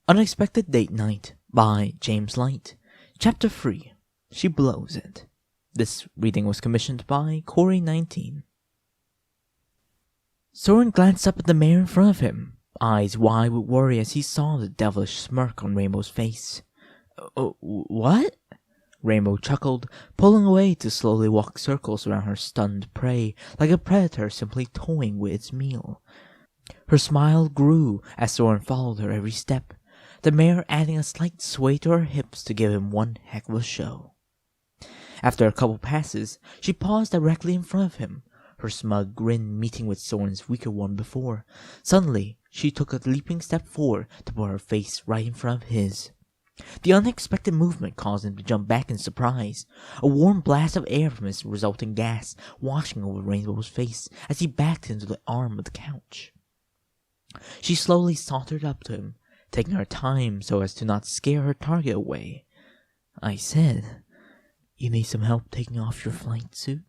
Unexpected Date Night by James Light. Chapter 3. She Blows It. This reading was commissioned by Corey19. Soarin glanced up at the mare in front of him, eyes wide with worry as he saw the devilish smirk on Rainbow's face. What? Rainbow chuckled, pulling away to slowly walk circles around her stunned prey like a predator simply toying with its meal. Her smile grew as Soarin followed her every step, the mare adding a slight sway to her hips to give him one heck of a show. After a couple passes, she paused directly in front of him, her smug grin meeting with Soarin's weaker one before. Suddenly, she took a leaping step forward to put her face right in front of his. The unexpected movement caused him to jump back in surprise, a warm blast of air from his resulting gas washing over Rainbow's face as he backed into the arm of the couch. She slowly sauntered up to him, taking her time so as to not scare her target away. I said, "You need some help taking off your flight suit?"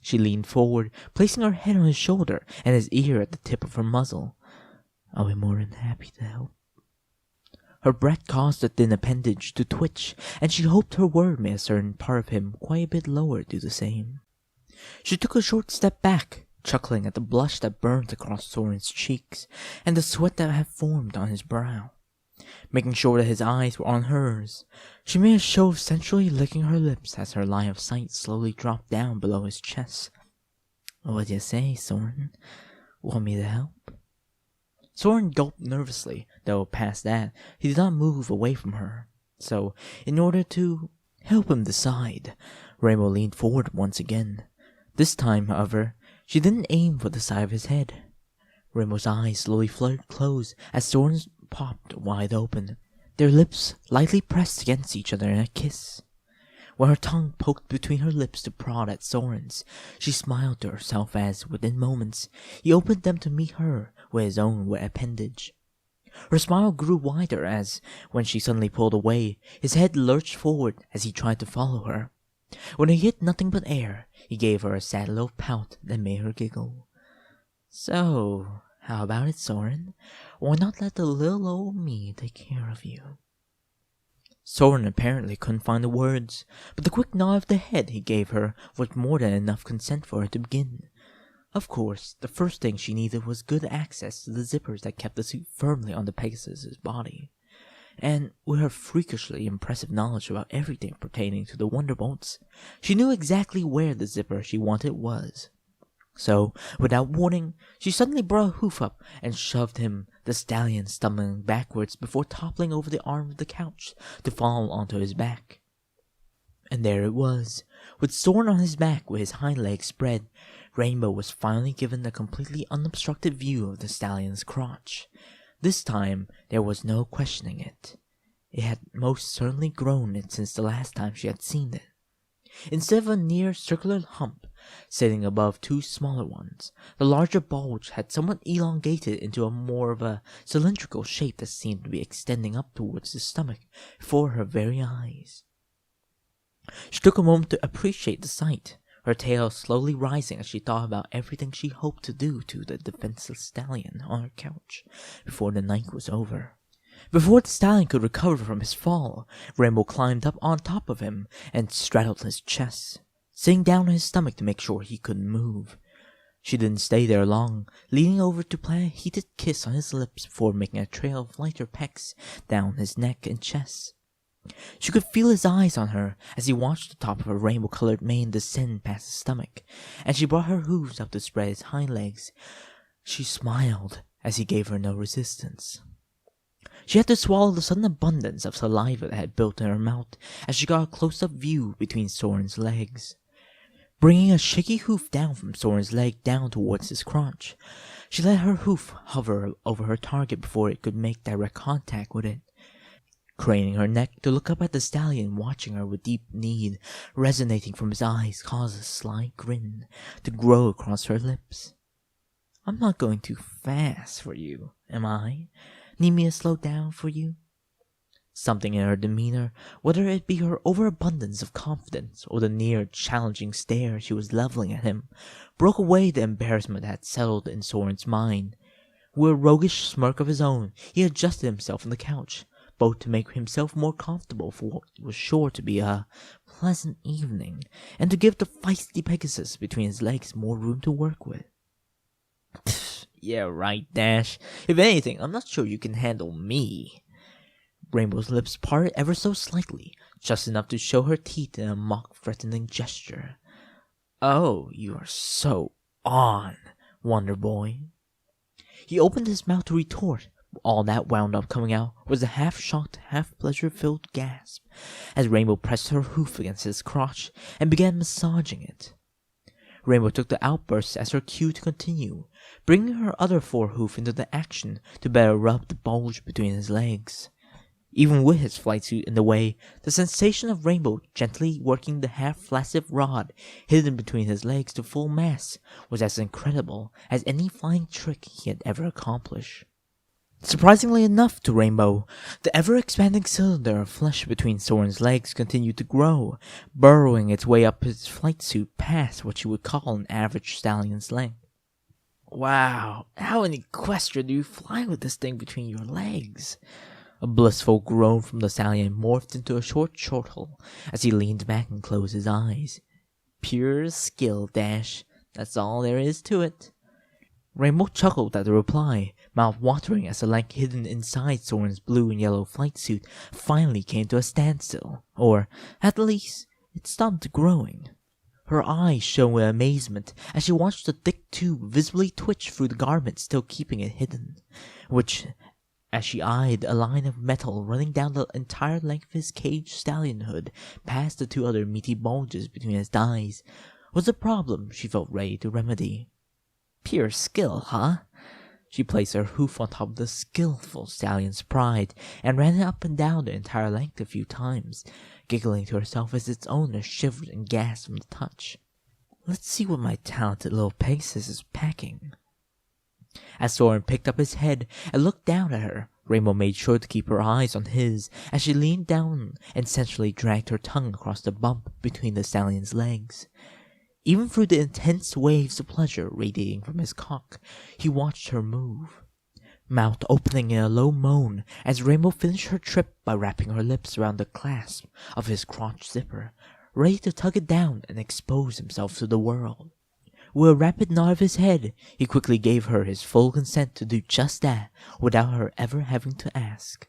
She leaned forward, placing her head on his shoulder and his ear at the tip of her muzzle. "I'll be more than happy to help." Her breath caused the thin appendage to twitch, and she hoped her word made a certain part of him quite a bit lower do the same. She took a short step back, chuckling at the blush that burned across Soarin's cheeks and the sweat that had formed on his brow. Making sure that his eyes were on hers, she made a show of sensually licking her lips as her line of sight slowly dropped down below his chest. "What do you say, Soarin? Want me to help?" Soarin gulped nervously, though past that, he did not move away from her. So, in order to help him decide, Rainbow leaned forward once again. This time, however, she didn't aim for the side of his head. Rainbow's eyes slowly fluttered close as Soarin's popped wide open, their lips lightly pressed against each other in a kiss. When her tongue poked between her lips to prod at Soarin's, she smiled to herself as, within moments, he opened them to meet her with his own wet appendage. Her smile grew wider as, when she suddenly pulled away, his head lurched forward as he tried to follow her. When he hit nothing but air, he gave her a sad little pout that made her giggle. "So, how about it, Soarin? Why not let the little old me take care of you?" Soarin apparently couldn't find the words, but the quick nod of the head he gave her was more than enough consent for her to begin. Of course, the first thing she needed was good access to the zippers that kept the suit firmly on the Pegasus's body. And with her freakishly impressive knowledge about everything pertaining to the Wonderbolts, she knew exactly where the zipper she wanted was. So, without warning, she suddenly brought a hoof up and shoved him, the stallion stumbling backwards before toppling over the arm of the couch to fall onto his back. And there it was. With Soarin on his back with his hind legs spread, Rainbow was finally given a completely unobstructed view of the stallion's crotch. This time, there was no questioning it. It had most certainly grown since the last time she had seen it. Instead of a near circular hump sitting above two smaller ones, the larger bulge had somewhat elongated into a more of a cylindrical shape that seemed to be extending up towards the stomach before her very eyes. She took a moment to appreciate the sight, her tail slowly rising as she thought about everything she hoped to do to the defenseless stallion on her couch before the night was over. Before the stallion could recover from his fall, Rainbow climbed up on top of him and straddled his chest, sitting down on his stomach to make sure he couldn't move. She didn't stay there long, leaning over to plant a heated kiss on his lips before making a trail of lighter pecks down his neck and chest. She could feel his eyes on her as he watched the top of her rainbow-colored mane descend past his stomach, and she brought her hooves up to spread his hind legs. She smiled as he gave her no resistance. She had to swallow the sudden abundance of saliva that had built in her mouth as she got a close-up view between Soarin's legs. Bringing a shaky hoof down from Soarin's leg down towards his crotch, she let her hoof hover over her target before it could make direct contact with it. Craning her neck to look up at the stallion watching her with deep need resonating from his eyes caused a sly grin to grow across her lips. "I'm not going too fast for you, am I? Need me to slow down for you?" Something in her demeanor, whether it be her overabundance of confidence or the near challenging stare she was leveling at him, broke away the embarrassment that had settled in Soarin's mind. With a roguish smirk of his own, he adjusted himself on the couch, both to make himself more comfortable for what was sure to be a pleasant evening, and to give the feisty Pegasus between his legs more room to work with. Yeah, right, Dash. If anything, I'm not sure you can handle me. Rainbow's lips parted ever so slightly, just enough to show her teeth in a mock-threatening gesture. Oh, you are so on, Wonder Boy. He opened his mouth to retort. All that wound up coming out was a half-shocked, half-pleasure-filled gasp as Rainbow pressed her hoof against his crotch and began massaging it. Rainbow took the outburst as her cue to continue, bringing her other forehoof into the action to better rub the bulge between his legs. Even with his flight suit in the way, the sensation of Rainbow gently working the half-flaccid rod hidden between his legs to full mass was as incredible as any flying trick he had ever accomplished. Surprisingly enough to Rainbow, the ever-expanding cylinder of flesh between Soarin's legs continued to grow, burrowing its way up his flight suit past what you would call an average stallion's length. Wow, how in Equestria do you fly with this thing between your legs? A blissful groan from the stallion morphed into a short chortle as he leaned back and closed his eyes. Pure skill, Dash. That's all there is to it. Rainbow chuckled at the reply, mouth watering as the length hidden inside Soarin's blue and yellow flight suit finally came to a standstill, or, at least, it stopped growing. Her eyes shone with amazement as she watched the thick tube visibly twitch through the garment still keeping it hidden, which, as she eyed a line of metal running down the entire length of his caged stallion hood past the two other meaty bulges between his thighs, was a problem she felt ready to remedy. Pure skill, huh? She placed her hoof on top of the skillful stallion's pride and ran it up and down the entire length a few times, giggling to herself as its owner shivered and gasped from the touch. Let's see what my talented little Pegasus is packing. As Soarin picked up his head and looked down at her, Rainbow made sure to keep her eyes on his as she leaned down and sensually dragged her tongue across the bump between the stallion's legs. Even through the intense waves of pleasure radiating from his cock, he watched her move, mouth opening in a low moan as Rainbow finished her trip by wrapping her lips around the clasp of his crotch zipper, ready to tug it down and expose himself to the world. With a rapid nod of his head, he quickly gave her his full consent to do just that without her ever having to ask.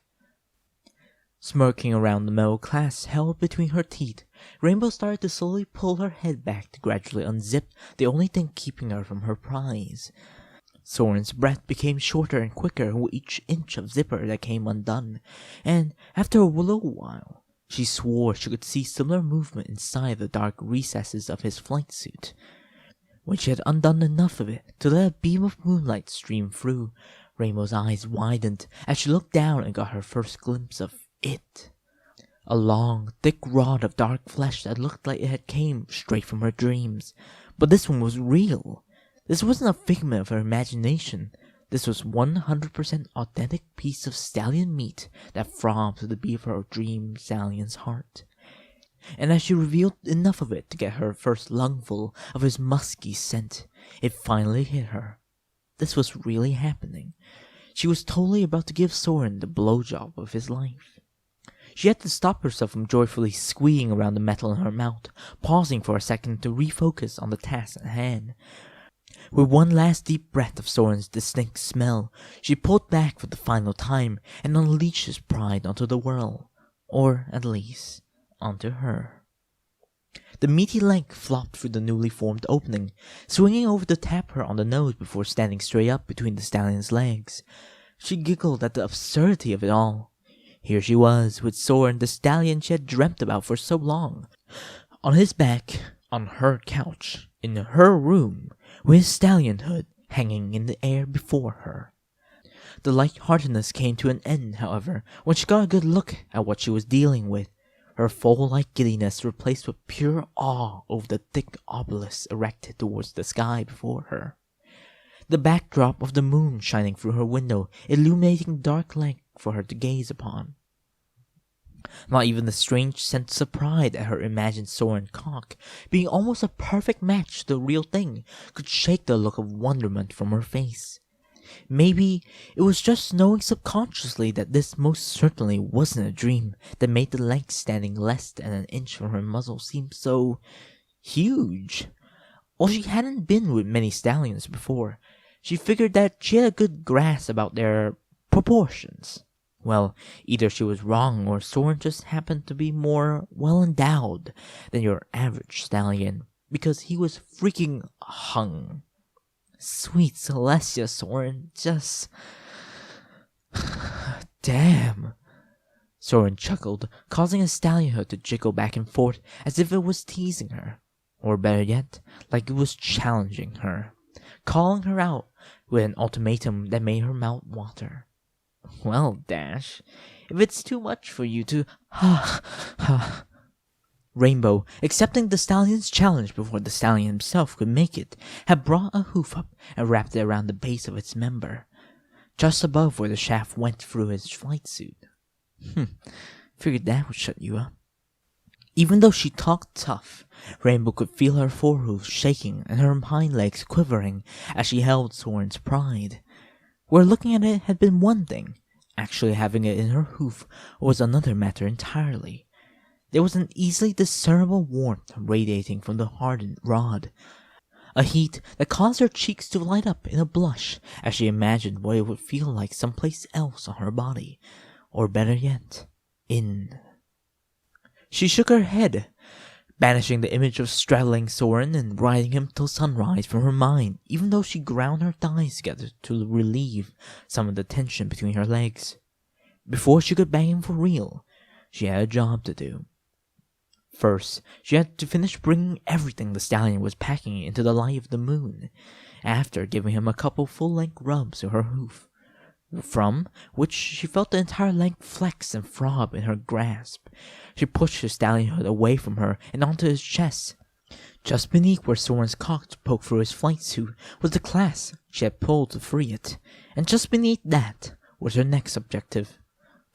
Smirking around the metal clasp held between her teeth, Rainbow started to slowly pull her head back to gradually unzip the only thing keeping her from her prize. Soarin's breath became shorter and quicker with each inch of zipper that came undone, and after a little while, she swore she could see similar movement inside the dark recesses of his flight suit. When she had undone enough of it to let a beam of moonlight stream through, Rainbow's eyes widened as she looked down and got her first glimpse of it. A long, thick rod of dark flesh that looked like it had came straight from her dreams. But this one was real. This wasn't a figment of her imagination. This was 100% authentic piece of stallion meat that throbbed to the beat of her dream stallion's heart. And as she revealed enough of it to get her first lungful of his musky scent, it finally hit her. This was really happening. She was totally about to give Soarin the blowjob of his life. She had to stop herself from joyfully squeeing around the metal in her mouth, pausing for a second to refocus on the task at hand. With one last deep breath of Soarin's distinct smell, she pulled back for the final time and unleashed his pride onto the world, or at least, onto her. The meaty length flopped through the newly formed opening, swinging over to tap her on the nose before standing straight up between the stallion's legs. She giggled at the absurdity of it all. Here she was, with Soarin, the stallion she had dreamt about for so long, on his back, on her couch, in her room, with his stallion hood hanging in the air before her. The lightheartedness came to an end, however, when she got a good look at what she was dealing with. Her foal-like giddiness replaced with pure awe over the thick obelisk erected towards the sky before her. The backdrop of the moon shining through her window, illuminating the dark length for her to gaze upon. Not even the strange sense of pride at her imagined Soarin cock, being almost a perfect match to the real thing, could shake the look of wonderment from her face. Maybe it was just knowing subconsciously that this most certainly wasn't a dream that made the leg standing less than an inch from her muzzle seem so huge. While she hadn't been with many stallions before, she figured that she had a good grasp about their proportions. Well, either she was wrong or Soarin just happened to be more well-endowed than your average stallion, because he was freaking hung. Sweet Celestia, Soarin, just... Damn. Soarin chuckled, causing his stallionhood to jiggle back and forth as if it was teasing her. Or better yet, like it was challenging her, calling her out with an ultimatum that made her mouth water. Well, Dash, if it's too much for you to... Rainbow, accepting the stallion's challenge before the stallion himself could make it, had brought a hoof up and wrapped it around the base of its member, just above where the shaft went through his flight suit. Figured that would shut you up. Even though she talked tough, Rainbow could feel her forehooves shaking and her hind legs quivering as she held Soarin's pride. Where looking at it had been one thing, actually having it in her hoof was another matter entirely. There was an easily discernible warmth radiating from the hardened rod, a heat that caused her cheeks to light up in a blush as she imagined what it would feel like someplace else on her body, or better yet, in. She shook her head, banishing the image of straddling Soarin and riding him till sunrise from her mind, even though she ground her thighs together to relieve some of the tension between her legs. Before she could bang him for real, she had a job to do. First, she had to finish bringing everything the stallion was packing into the light of the moon, after giving him a couple full-length rubs with her hoof, from which she felt the entire leg flex and throb in her grasp. She pushed his stallionhood away from her and onto his chest. Just beneath where Soarin's cock poked through his flight suit was the clasp she had pulled to free it, and just beneath that was her next objective.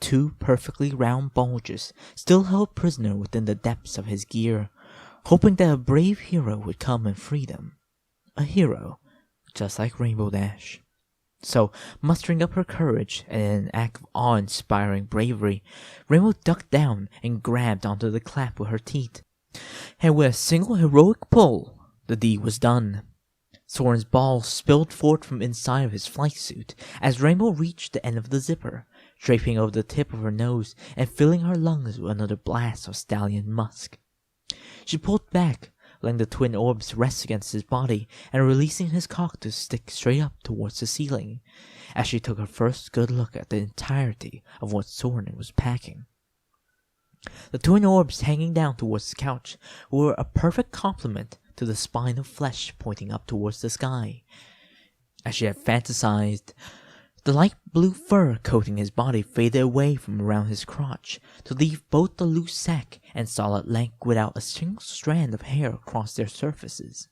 2 perfectly round bulges still held prisoner within the depths of his gear, hoping that a brave hero would come and free them. A hero, just like Rainbow Dash. So, mustering up her courage and in an act of awe-inspiring bravery, Rainbow ducked down and grabbed onto the clap with her teeth. And with a single heroic pull, the deed was done. Soarin's balls spilled forth from inside of his flight suit as Rainbow reached the end of the zipper, draping over the tip of her nose and filling her lungs with another blast of stallion musk. She pulled back, letting the twin orbs rest against his body and releasing his cock to stick straight up towards the ceiling, as she took her first good look at the entirety of what Soarin was packing. The twin orbs hanging down towards the couch were a perfect complement to the spine of flesh pointing up towards the sky. As she had fantasized, the light blue fur coating his body faded away from around his crotch to leave both the loose sack and solid leg without a single strand of hair across their surfaces.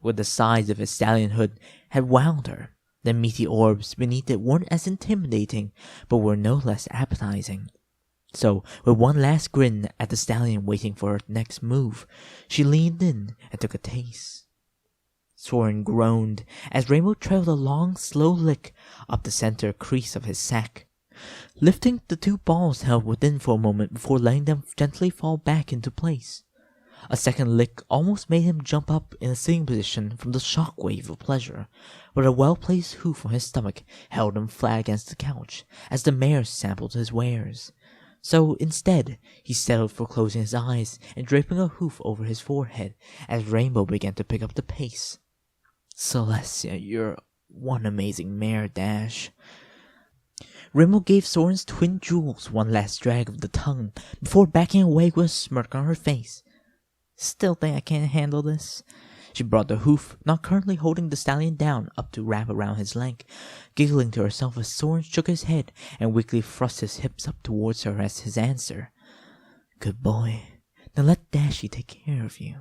Where the size of his stallion hood had wowed her, the meaty orbs beneath it weren't as intimidating, but were no less appetizing. So, with one last grin at the stallion waiting for her next move, she leaned in and took a taste. Soarin groaned as Rainbow trailed a long, slow lick up the center crease of his sack, lifting the 2 balls held within for a moment before letting them gently fall back into place. A second lick almost made him jump up in a sitting position from the shockwave of pleasure, but a well-placed hoof on his stomach held him flat against the couch as the mare sampled his wares. So instead, he settled for closing his eyes and draping a hoof over his forehead as Rainbow began to pick up the pace. Celestia, you're one amazing mare, Dash. Rainbow gave Soarin's twin jewels one last drag of the tongue before backing away with a smirk on her face. Still think I can't handle this? She brought the hoof, not currently holding the stallion down, up to wrap around his leg, giggling to herself as Soarin shook his head and weakly thrust his hips up towards her as his answer. Good boy. Now let Dashy take care of you.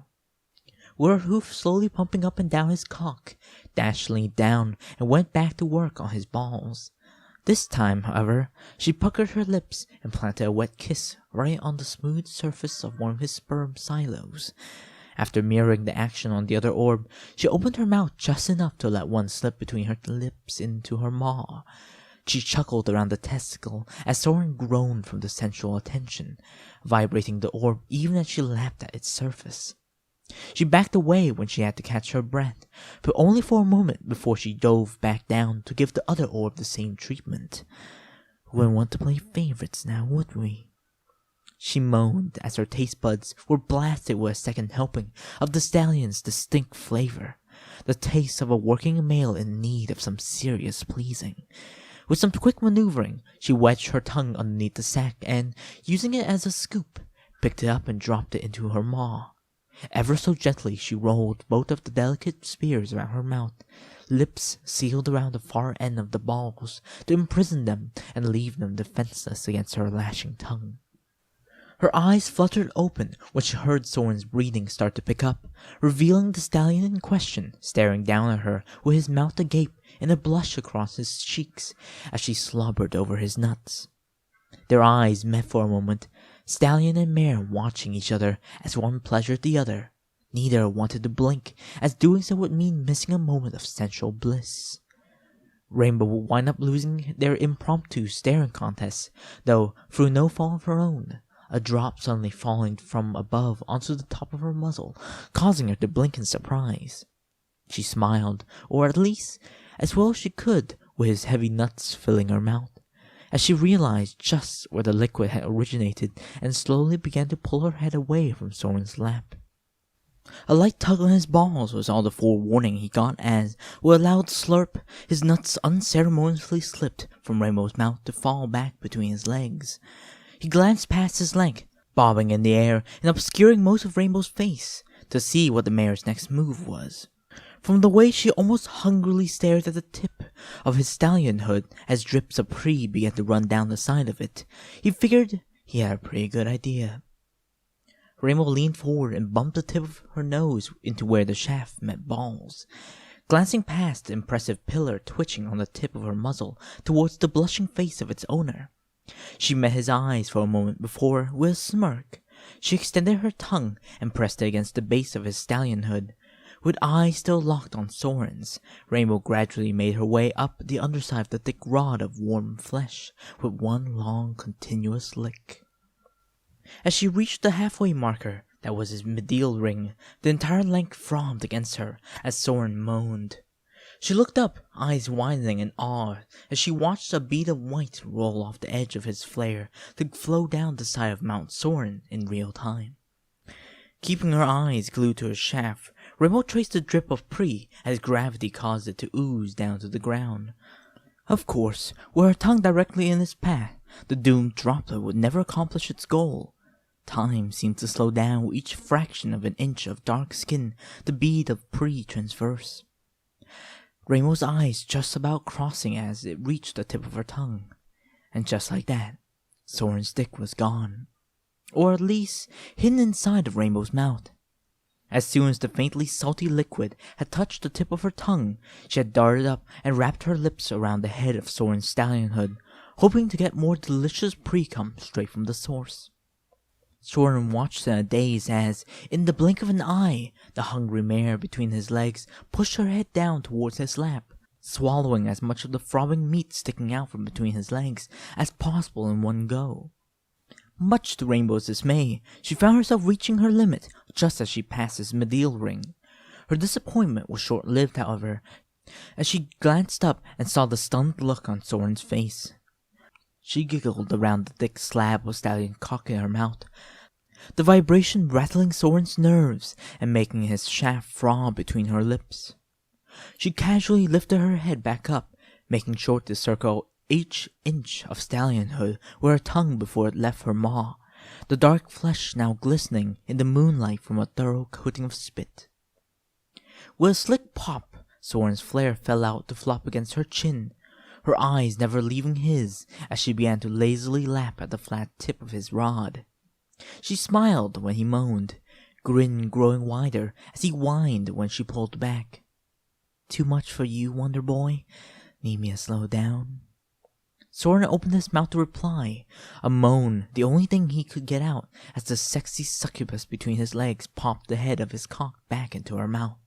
With her hoof slowly pumping up and down his cock, Dash leaned down and went back to work on his balls. This time, however, she puckered her lips and planted a wet kiss right on the smooth surface of one of his sperm silos, After mirroring the action on the other orb, she opened her mouth just enough to let one slip between her lips into her maw. She chuckled around the testicle as Soarin groaned from the sensual attention, vibrating the orb even as she lapped at its surface. She backed away when she had to catch her breath, but only for a moment before she dove back down to give the other orb the same treatment. "We wouldn't want to play favorites now, would we?" she moaned as her taste buds were blasted with a second helping of the stallion's distinct flavor, the taste of a working male in need of some serious pleasing. With some quick maneuvering, she wedged her tongue underneath the sack and, using it as a scoop, picked it up and dropped it into her maw. Ever so gently she rolled both of the delicate spears around her mouth, lips sealed around the far end of the balls to imprison them and leave them defenseless against her lashing tongue. Her eyes fluttered open when she heard Soarin's breathing start to pick up, revealing the stallion in question staring down at her with his mouth agape and a blush across his cheeks as she slobbered over his nuts. Their eyes met for a moment, stallion and mare watching each other as one pleasured the other. Neither wanted to blink, as doing so would mean missing a moment of sensual bliss. Rainbow would wind up losing their impromptu staring contest, though through no fault of her own, a drop suddenly falling from above onto the top of her muzzle, causing her to blink in surprise. She smiled, or at least as well as she could, with his heavy nuts filling her mouth, as she realized just where the liquid had originated and slowly began to pull her head away from Soarin's lap. A light tug on his balls was all the forewarning he got as, with a loud slurp, his nuts unceremoniously slipped from Rainbow's mouth to fall back between his legs. He glanced past his leg, bobbing in the air and obscuring most of Rainbow's face, to see what the mare's next move was. From the way she almost hungrily stared at the tip of his stallion hood as drips of pre began to run down the side of it, he figured he had a pretty good idea. Rainbow leaned forward and bumped the tip of her nose into where the shaft met balls, glancing past the impressive pillar twitching on the tip of her muzzle towards the blushing face of its owner. She met his eyes for a moment before, with a smirk, she extended her tongue and pressed it against the base of his stallion hood. With eyes still locked on Soarin's, Rainbow gradually made her way up the underside of the thick rod of warm flesh with one long continuous lick. As she reached the halfway marker that was his medial ring, the entire length throbbed against her as Soarin moaned. She looked up, eyes widening in awe, as she watched a bead of white roll off the edge of his flare to flow down the side of Mount Soarin in real time. Keeping her eyes glued to his shaft, Rainbow traced the drip of pre as gravity caused it to ooze down to the ground. Of course, with her tongue directly in his path, the doomed droplet would never accomplish its goal. Time seemed to slow down with each fraction of an inch of dark skin the bead of pre transverse. Rainbow's eyes just about crossing as it reached the tip of her tongue. And just like that, Soarin's dick was gone. Or at least, hidden inside of Rainbow's mouth. As soon as the faintly salty liquid had touched the tip of her tongue, she had darted up and wrapped her lips around the head of Soarin's stallion hood, hoping to get more delicious pre-cum straight from the source. Soarin watched in a daze as, in the blink of an eye, the hungry mare between his legs pushed her head down towards his lap, swallowing as much of the throbbing meat sticking out from between his legs as possible in one go. Much to Rainbow's dismay, she found herself reaching her limit just as she passed his medial ring. Her disappointment was short-lived, however, as she glanced up and saw the stunned look on Soarin's face. She giggled around the thick slab of stallion cock in her mouth, the vibration rattling Soarin's nerves and making his shaft throb between her lips. She casually lifted her head back up, making sure to circle each inch of stallion hood with her tongue before it left her maw, the dark flesh now glistening in the moonlight from a thorough coating of spit. With a slick pop, Soarin's flare fell out to flop against her chin, her eyes never leaving his as she began to lazily lap at the flat tip of his rod. She smiled when he moaned, grin growing wider as he whined when she pulled back. "Too much for you, Wonder Boy? Need me to slow down?" Soarin opened his mouth to reply, a moan, the only thing he could get out, as the sexy succubus between his legs popped the head of his cock back into her mouth.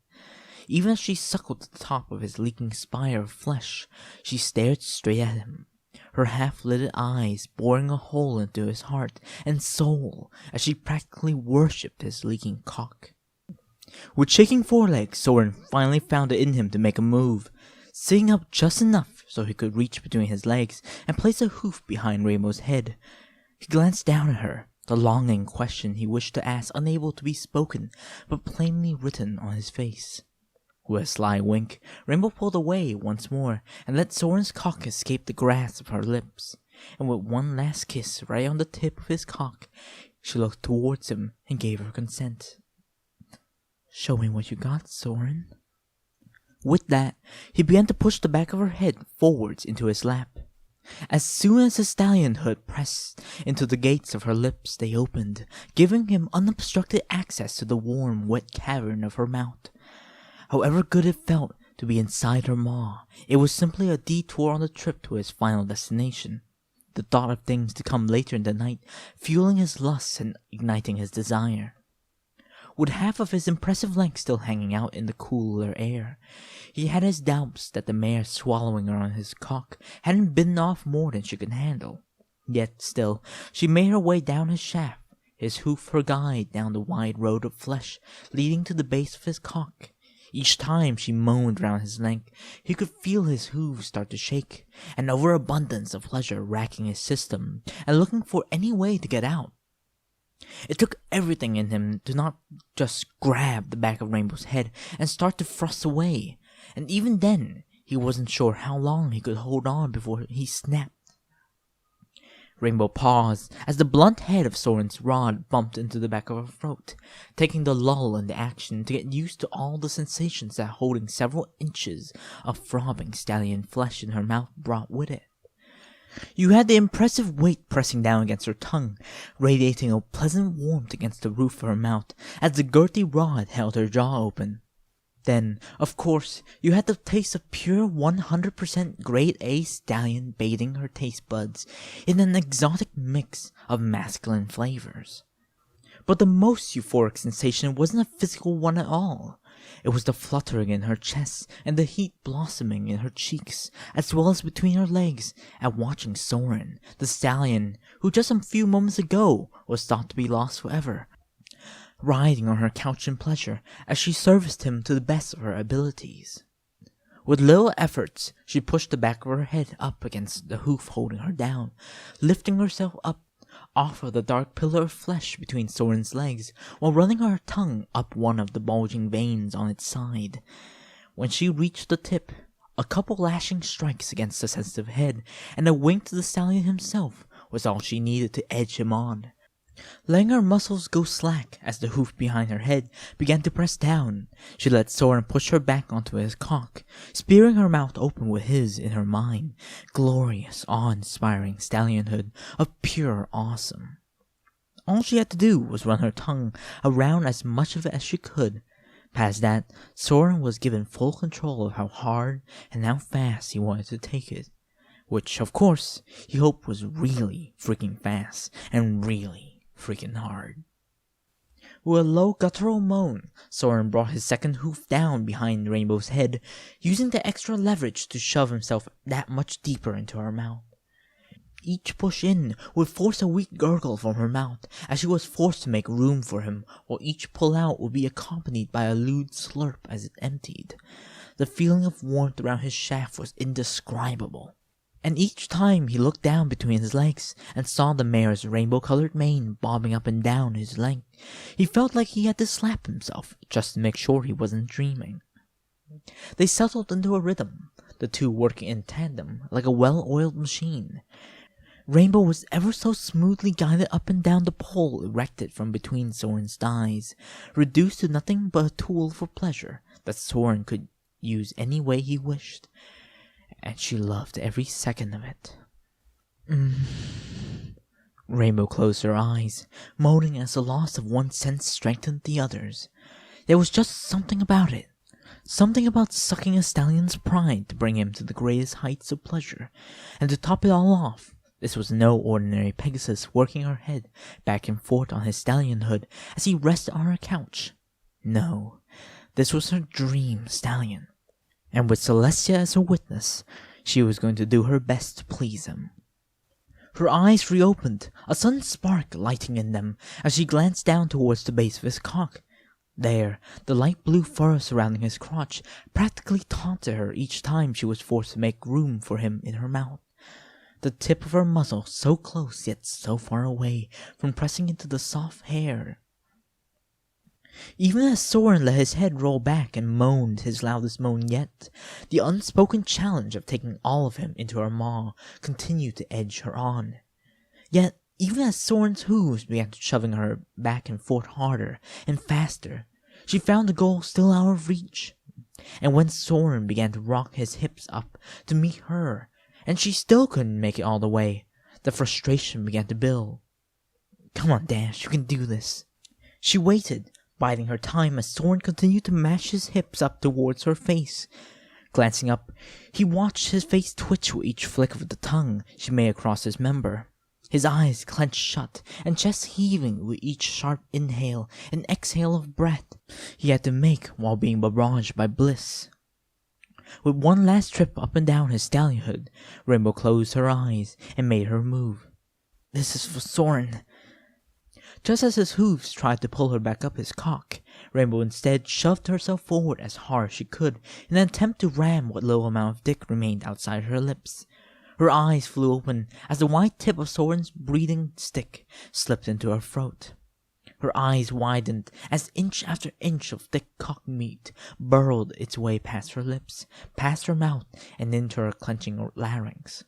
Even as she suckled the top of his leaking spire of flesh, she stared straight at him, her half-lidded eyes boring a hole into his heart and soul as she practically worshipped his leaking cock. With shaking forelegs, Soarin finally found it in him to make a move, sitting up just enough so he could reach between his legs and place a hoof behind Rainbow's head. He glanced down at her, the longing question he wished to ask unable to be spoken, but plainly written on his face. With a sly wink, Rainbow pulled away once more and let Soarin's cock escape the grasp of her lips, and with one last kiss right on the tip of his cock, she looked towards him and gave her consent. "Show me what you got, Soarin." With that, he began to push the back of her head forwards into his lap. As soon as his stallionhood pressed into the gates of her lips, they opened, giving him unobstructed access to the warm, wet cavern of her mouth. However good it felt to be inside her maw, it was simply a detour on the trip to his final destination. The thought of things to come later in the night, fueling his lust and igniting his desire. With half of his impressive length still hanging out in the cooler air, he had his doubts that the mare swallowing her on his cock hadn't bitten off more than she could handle. Yet still, she made her way down his shaft, his hoof her guide down the wide road of flesh leading to the base of his cock. Each time she moaned round his neck, he could feel his hooves start to shake, an overabundance of pleasure racking his system and looking for any way to get out. It took everything in him to not just grab the back of Rainbow's head and start to thrust away, and even then, he wasn't sure how long he could hold on before he snapped. Rainbow paused as the blunt head of Soarin's rod bumped into the back of her throat, taking the lull in the action to get used to all the sensations that holding several inches of throbbing stallion flesh in her mouth brought with it. You had the impressive weight pressing down against her tongue, radiating a pleasant warmth against the roof of her mouth as the girthy rod held her jaw open. Then, of course, you had the taste of pure 100% grade A stallion baiting her taste buds in an exotic mix of masculine flavors. But the most euphoric sensation wasn't a physical one at all. It was the fluttering in her chest and the heat blossoming in her cheeks, as well as between her legs, at watching Soarin, the stallion, who just a few moments ago was thought to be lost forever, riding on her couch in pleasure as she serviced him to the best of her abilities. With little efforts, she pushed the back of her head up against the hoof holding her down, lifting herself up off of the dark pillar of flesh between Soarin's legs, while running her tongue up one of the bulging veins on its side. When she reached the tip, a couple lashing strikes against the sensitive head, and a wink to the stallion himself was all she needed to edge him on. Letting her muscles go slack as the hoof behind her head began to press down, she let Soarin push her back onto his cock, spearing her mouth open with his in her mind, glorious, awe-inspiring stallionhood of pure awesome. All she had to do was run her tongue around as much of it as she could. Past that, Soarin was given full control of how hard and how fast he wanted to take it, which, of course, he hoped was really freaking fast and really freaking hard. With a low guttural moan, Soarin brought his second hoof down behind Rainbow's head, using the extra leverage to shove himself that much deeper into her mouth. Each push in would force a weak gurgle from her mouth as she was forced to make room for him, while each pull out would be accompanied by a lewd slurp as it emptied. The feeling of warmth around his shaft was indescribable. And each time he looked down between his legs and saw the mare's rainbow-colored mane bobbing up and down his length, he felt like he had to slap himself just to make sure he wasn't dreaming. They settled into a rhythm, the two working in tandem like a well-oiled machine. Rainbow was ever so smoothly guided up and down the pole erected from between Soarin's thighs, reduced to nothing but a tool for pleasure that Soarin could use any way he wished. And she loved every second of it. Rainbow closed her eyes, moaning as the loss of one sense strengthened the others. There was just something about it. Something about sucking a stallion's pride to bring him to the greatest heights of pleasure. And to top it all off, this was no ordinary Pegasus working her head back and forth on his stallion hood as he rested on her couch. No, this was her dream stallion. And with Celestia as a witness, she was going to do her best to please him. Her eyes reopened, a sudden spark lighting in them as she glanced down towards the base of his cock. There, the light blue fur surrounding his crotch practically taunted her each time she was forced to make room for him in her mouth. The tip of her muzzle so close yet so far away from pressing into the soft hair. Even as Soarin let his head roll back and moaned his loudest moan yet, the unspoken challenge of taking all of him into her maw continued to edge her on. Yet, even as Soarin's hooves began shoving her back and forth harder and faster, she found the goal still out of reach. And when Soarin began to rock his hips up to meet her, and she still couldn't make it all the way, the frustration began to build. Come on, Dash, you can do this. She waited, biding her time as Soarin continued to mash his hips up towards her face. Glancing up, he watched his face twitch with each flick of the tongue she made across his member. His eyes clenched shut and chest heaving with each sharp inhale and exhale of breath he had to make while being barraged by bliss. With one last trip up and down his stallion hood, Rainbow closed her eyes and made her move. This is for Soarin. Just as his hooves tried to pull her back up his cock, Rainbow instead shoved herself forward as hard as she could in an attempt to ram what little amount of dick remained outside her lips. Her eyes flew open as the white tip of Soarin's breathing stick slipped into her throat. Her eyes widened as inch after inch of thick cock meat burrowed its way past her lips, past her mouth, and into her clenching larynx.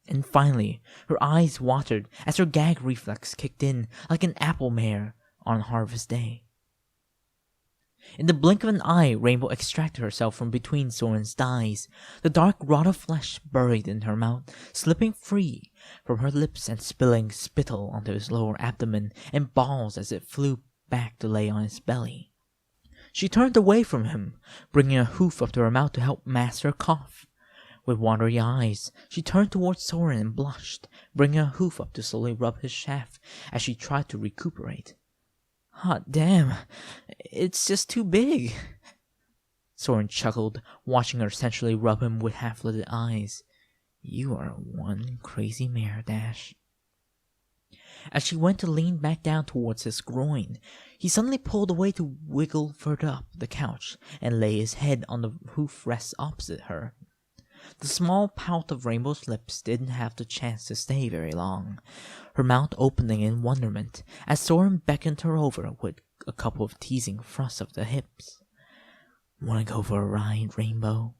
And finally, her eyes watered as her gag reflex kicked in like an apple mare on harvest day. In the blink of an eye, Rainbow extracted herself from between Soarin's thighs, the dark rod of flesh buried in her mouth, slipping free from her lips and spilling spittle onto his lower abdomen and balls as it flew back to lay on his belly. She turned away from him, bringing a hoof up to her mouth to help mask her cough. With watery eyes, she turned towards Soarin and blushed, bringing a hoof up to slowly rub his shaft as she tried to recuperate. Hot damn, it's just too big. Soarin chuckled, watching her sensually rub him with half-lidded eyes. You are one crazy mare, Dash. As she went to lean back down towards his groin, he suddenly pulled away to wiggle further up the couch and lay his head on the hoof rest opposite her. The small pout of Rainbow's lips didn't have the chance to stay very long, her mouth opening in wonderment as Soarin beckoned her over with a couple of teasing thrusts of the hips. "Wanna go for a ride, Rainbow?"